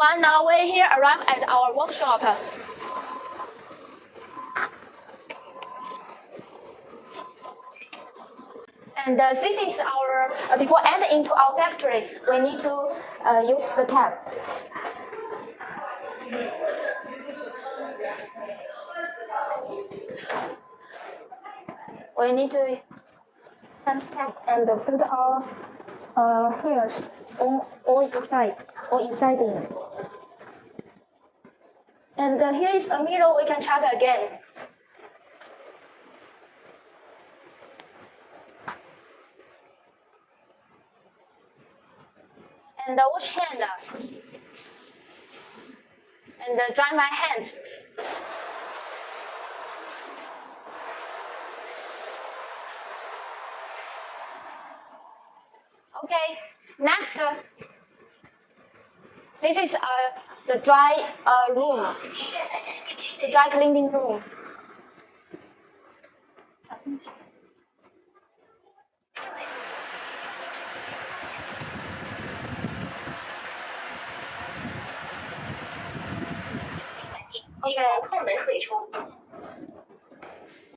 everyone, now we here arrived at our workshop. And this is our, before entering into our factory, we need to use the tap. We need to tap and put our hairs all inside it. And here is a mirror we can check again. And wash hand. And dry my hands. Okay, next, this is the dry room, the dry cleaning room. Okay.